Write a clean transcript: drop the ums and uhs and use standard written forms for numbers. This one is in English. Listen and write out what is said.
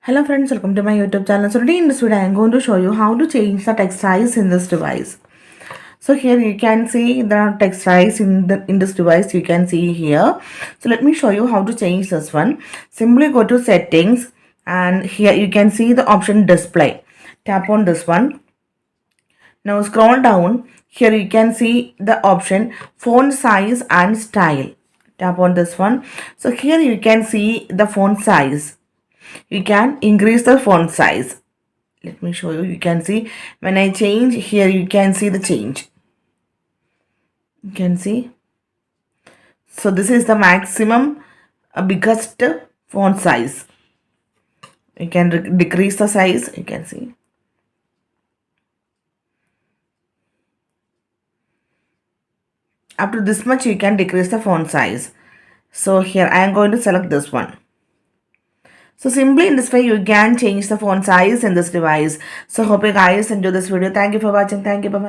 Hello friends, welcome to my YouTube channel. So today in this video I am going to show you how to change the text size in this device. So here you can see the text size in this device, you can see here. So let me show you how to change this one. Simply go to settings and here you can see the option display. Tap on this one. Now scroll down. Here you can see the option font size and style. Tap on this one. So here you can see the font size. You can increase the font size. Let me show you. You can see when I change here, you can see the change. You can see. So this is the maximum biggest font size. You can decrease the size. You can see. Up to this much you can decrease the font size. So here I am going to select this one. So simply in this way you can change the font size in this device. So hope you guys enjoy this video. Thank you for watching. Thank you. Bye bye.